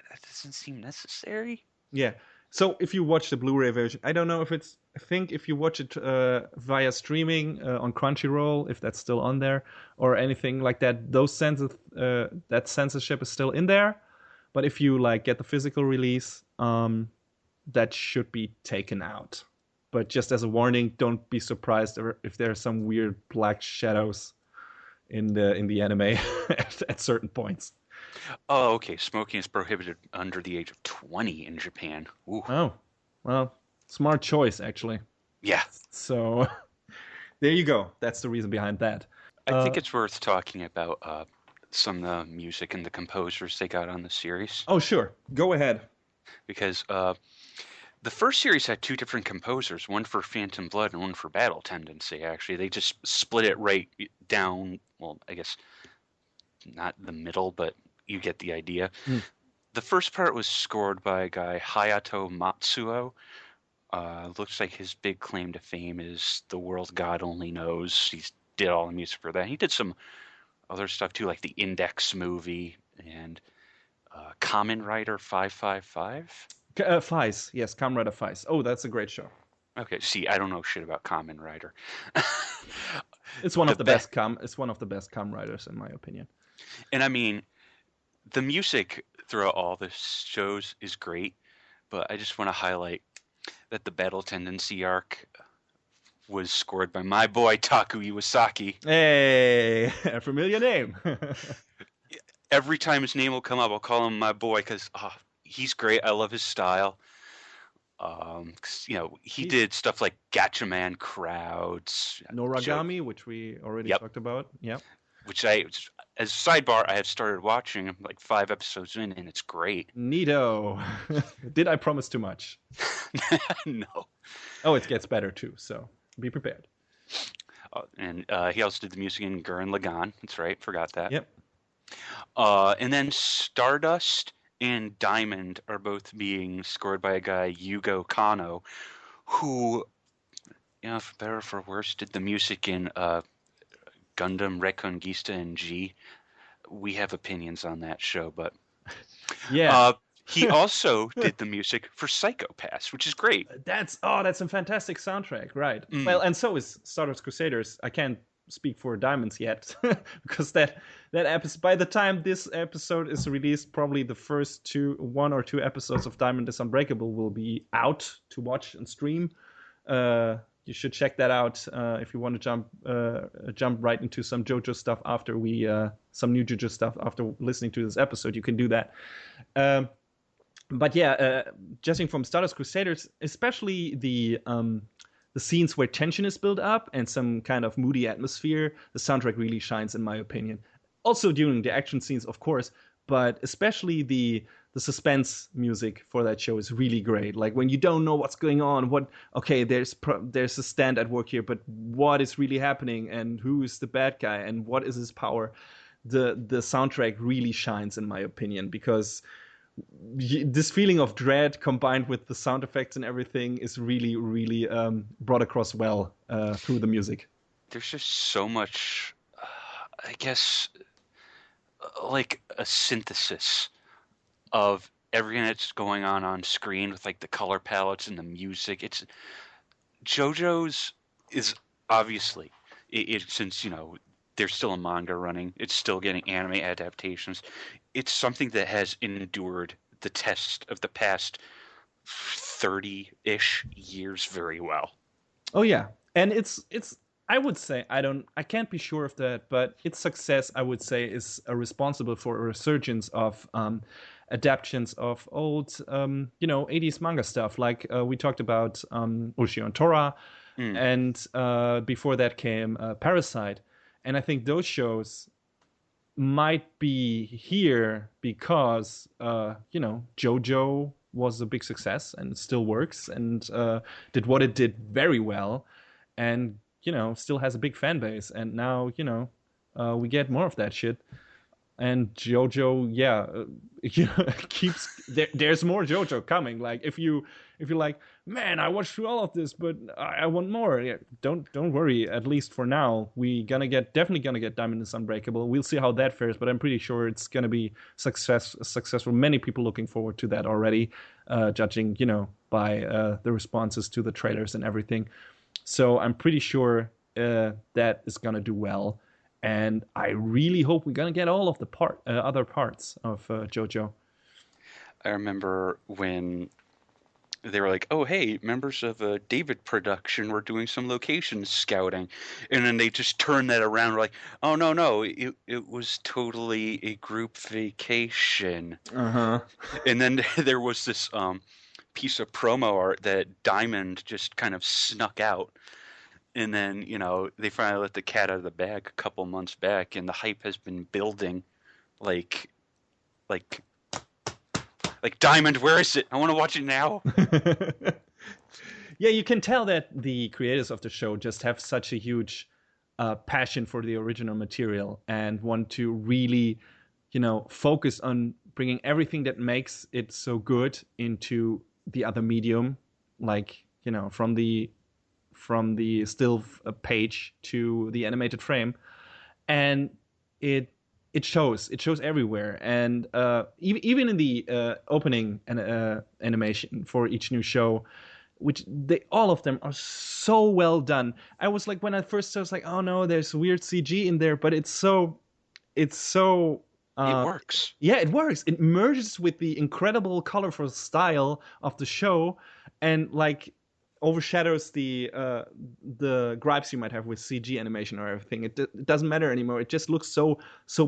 that doesn't seem necessary. Yeah. So if you watch the Blu-ray version, I don't know if it's. I think if you watch it via streaming on Crunchyroll, if that's still on there or anything like that, that censorship is still in there. But if you get the physical release, that should be taken out. But just as a warning, don't be surprised if there are some weird black shadows in the anime at certain points. Oh, okay. Smoking is prohibited under the age of 20 in Japan. Ooh. Oh, well, smart choice, actually. Yeah. So, there you go. That's the reason behind that. I think it's worth talking about some of the music and the composers they got on the series. Oh, sure. Go ahead. Because the first series had two different composers, one for Phantom Blood and one for Battle Tendency, actually. They just split it right down, well, I guess not the middle, but you get the idea. The first part was scored by a guy, Hayato Matsuo. Looks like his big claim to fame is The World God Only Knows. He did all the music for that. He did some other stuff too, like the Index movie and Kamen Rider 555. Feis. Yes, Kamen Rider Feis. Oh, that's a great show. Okay, see, I don't know shit about Kamen Rider. It's one of the best Kamen Riders, in my opinion. And I mean, the music throughout all the shows is great, but I just want to highlight that the Battle Tendency arc was scored by my boy Taku Iwasaki. Hey, a familiar name. Every time his name will come up, I'll call him my boy because he's great. I love his style. He did stuff like Gatchaman Crowds, Noragami, which we already talked about. Yep. Which as a sidebar, I have started watching. I'm like 5 episodes in, and it's great. Neato. Did I promise too much? No. Oh, it gets better too, so be prepared. And he also did the music in Gurren Lagann. That's right, forgot that. Yep. And then Stardust and Diamond are both being scored by a guy, Yugo Kano, who, for better or for worse, did the music in Gundam Reconquista and G. We have opinions on that show, but yeah. He also did the music for Psycho Pass, which is great. That's a fantastic soundtrack, right? Well, and so is Stardust Crusaders. I can't speak for Diamonds yet because that episode, by the time this episode is released, probably the first 1 or 2 episodes of Diamond is Unbreakable will be out to watch and stream. You should check that out if you want to jump right into some JoJo stuff after some new JoJo stuff after listening to this episode. You can do that. But yeah, judging from Stardust Crusaders, especially the scenes where tension is built up and some kind of moody atmosphere, the soundtrack really shines, in my opinion. Also during the action scenes, of course, but especially the suspense music for that show is really great. Like when you don't know what's going on, there's a stand at work here, but what is really happening and who is the bad guy and what is his power? The soundtrack really shines, in my opinion, because this feeling of dread combined with the sound effects and everything is really, really brought across well through the music. There's just so much, I guess, like a synthesis of everything that's going on screen with like the color palettes and the music. JoJo's is obviously, since there's still a manga running, it's still getting anime adaptations. It's something that has endured the test of the past 30-ish years very well. Oh yeah, and it's I would say I can't be sure of that, but its success I would say is responsible for a resurgence of adaptations of old 80s manga stuff, like we talked about Ushio and Tora, and before that came Parasite, and I think those shows might be here because JoJo was a big success and still works and did what it did very well, and still has a big fan base. And now we get more of that shit. And JoJo, keeps there's more JoJo coming. Like if you're like, man, I watched through all of this, but I want more. Yeah, don't worry. At least for now, we definitely gonna get Diamond is Unbreakable. We'll see how that fares, but I'm pretty sure it's gonna be successful. Many people looking forward to that already, judging by the responses to the trailers and everything. So I'm pretty sure that is gonna do well. And I really hope we're gonna get all of the other parts of JoJo. I remember when they were like, "Oh, hey, members of David Production were doing some location scouting," and then they just turned that around. Like, "Oh no, it was totally a group vacation." And then there was this piece of promo art that Diamond just kind of snuck out. And then, they finally let the cat out of the bag a couple months back, and the hype has been building. Like Diamond, where is it? I want to watch it now. Yeah, you can tell that the creators of the show just have such a huge passion for the original material and want to really, focus on bringing everything that makes it so good into the other medium, like, from the still page to the animated frame, and it shows everywhere. And even in the opening animation for each new show, which all of them are so well done. I was like, when I first saw, I was like, oh no, there's weird CG in there, but it's so it works. Yeah, it works. It merges with the incredible colorful style of the show, and like overshadows the gripes you might have with CG animation or everything. It doesn't matter anymore. It just looks so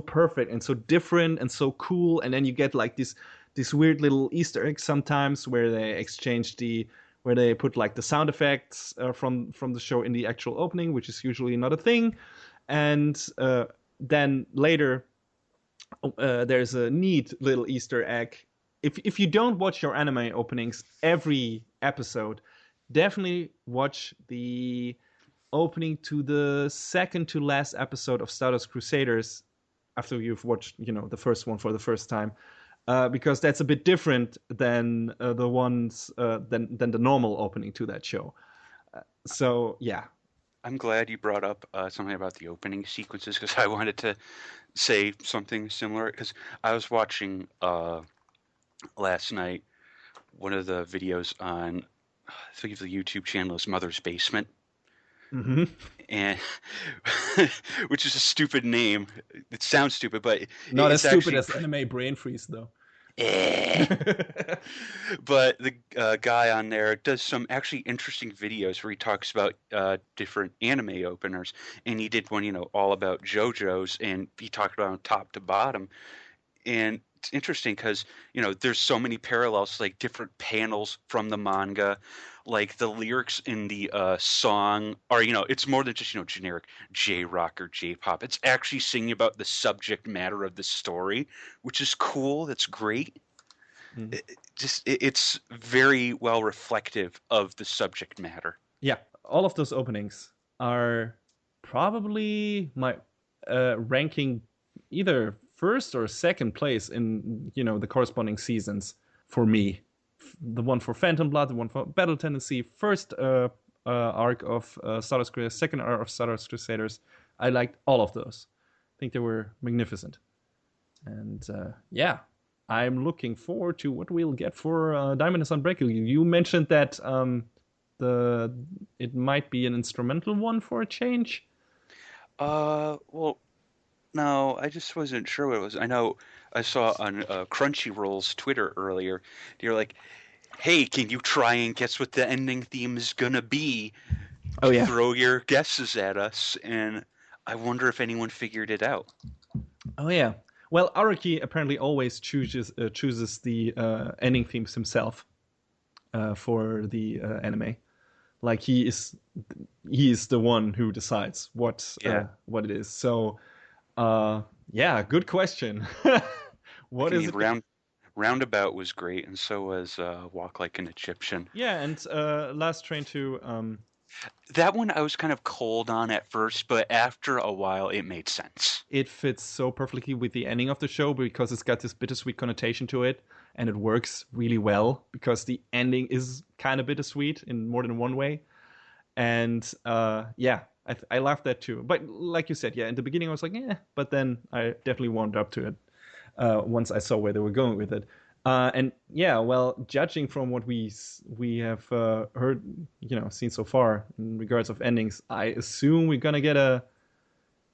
perfect and so different and so cool. And then you get like these weird little Easter eggs sometimes where they put like the sound effects from the show in the actual opening, which is usually not a thing. And then later there's a neat little Easter egg. If you don't watch your anime openings every episode, definitely watch the opening to the second to last episode of Stardust Crusaders after you've watched, the first one for the first time, because that's a bit different than the ones than the normal opening to that show. So yeah, I'm glad you brought up something about the opening sequences, because I wanted to say something similar. Because I was watching last night one of the videos on, I think the YouTube channel is Mother's Basement. Mm-hmm. And which is a stupid name. It sounds stupid, but not it's as stupid actually... as anime brain freeze, though. But the guy on there does some actually interesting videos where he talks about different anime openers, and he did one, all about JoJo's, and he talked about them top to bottom. And it's interesting because, there's so many parallels, like different panels from the manga, like the lyrics in the song are, it's more than just, generic J-rock or J-pop. It's actually singing about the subject matter of the story, which is cool. That's great. Mm-hmm. It's very well reflective of the subject matter. Yeah, all of those openings are probably my ranking either first or second place in the corresponding seasons for me. The one for Phantom Blood, the one for Battle Tendency, first arc of Stardust Crusaders, second arc of Stardust Crusaders. I liked all of those. I think they were magnificent. And I'm looking forward to what we'll get for Diamond is Unbreakable. You mentioned that it might be an instrumental one for a change. Well, no, I just wasn't sure what it was. I know I saw on Crunchyroll's Twitter earlier, you're like, hey, can you try and guess what the ending theme is gonna be? Oh yeah. Throw your guesses at us, and I wonder if anyone figured it out. Oh yeah. Well, Araki apparently always chooses the ending themes himself for the anime. Like he is the one who decides what it is. So yeah, good question. What is it? Roundabout was great, and so was Walk Like an Egyptian. Yeah, and Last Train to that one I was kind of cold on at first, but after a while it made sense. It fits so perfectly with the ending of the show because it's got this bittersweet connotation to it, and it works really well because the ending is kind of bittersweet in more than one way. And yeah, I laughed that too. But like you said, yeah, in the beginning I was like, yeah, but then I definitely warmed up to it once I saw where they were going with it. And yeah, well, judging from what we have heard, seen so far in regards of endings, I assume we're gonna get a.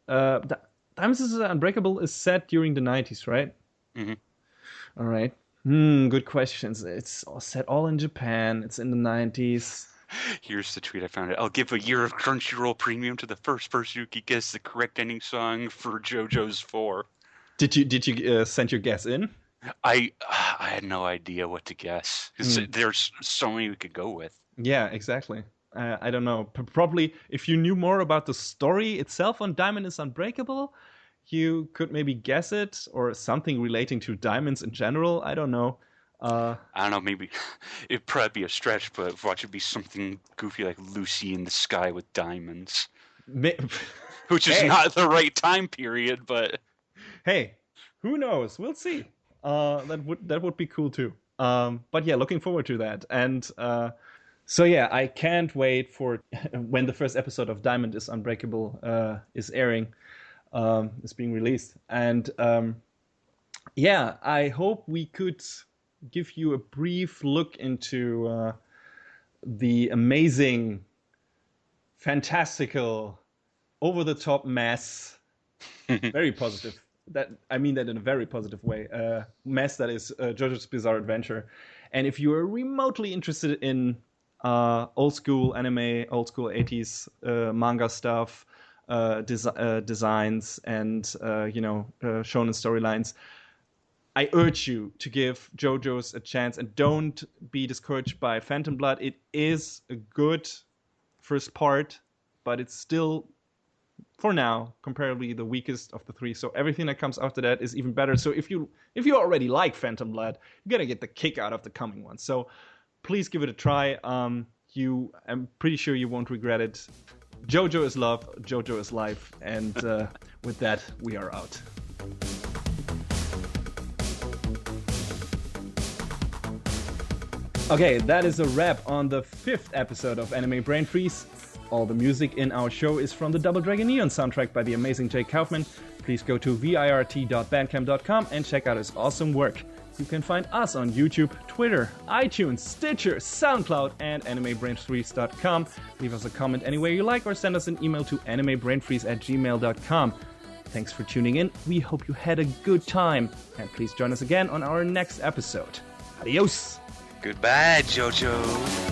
Diamonds is Unbreakable is set during the 90s, right? Mm-hmm. All right. Good questions. It's set all in Japan. It's in the 90s. Here's the tweet I found. I'll give a year of Crunchyroll Premium to the first person who can guess the correct ending song for JoJo's 4. Did you send your guess in? I had no idea what to guess because there's so many we could go with. Yeah, exactly. I don't know. Probably if you knew more about the story itself on Diamond is Unbreakable, you could maybe guess it or something relating to diamonds in general. I don't know. I don't know. Maybe it'd probably be a stretch, but watch it be something goofy like Lucy in the Sky with Diamonds, which is not the right time period. But hey, who knows? We'll see. That would be cool too. But yeah, looking forward to that. And so yeah, I can't wait for when the first episode of Diamond is Unbreakable is airing, is being released. And yeah, I hope we could give you a brief look into the amazing, fantastical, over-the-top mess. Very positive. I mean that in a very positive way. Mess that is JoJo's Bizarre Adventure. And if you are remotely interested in old school anime, old school 80s manga stuff, designs, and shonen storylines, I urge you to give JoJo's a chance and don't be discouraged by Phantom Blood. It is a good first part, but it's still, for now, comparably the weakest of the three. So everything that comes after that is even better. So if you already like Phantom Blood, you're gonna get the kick out of the coming one. So please give it a try. I'm pretty sure you won't regret it. JoJo is love, JoJo is life, and with that, we are out. Okay, that is a wrap on the 5th episode of Anime Brain Freeze. All the music in our show is from the Double Dragon Neon soundtrack by the amazing Jake Kaufman. Please go to virt.bandcamp.com and check out his awesome work. You can find us on YouTube, Twitter, iTunes, Stitcher, SoundCloud, and animebrainfreeze.com. Leave us a comment anywhere you like or send us an email to animebrainfreeze@gmail.com. Thanks for tuning in. We hope you had a good time. And please join us again on our next episode. Adios! Goodbye, JoJo.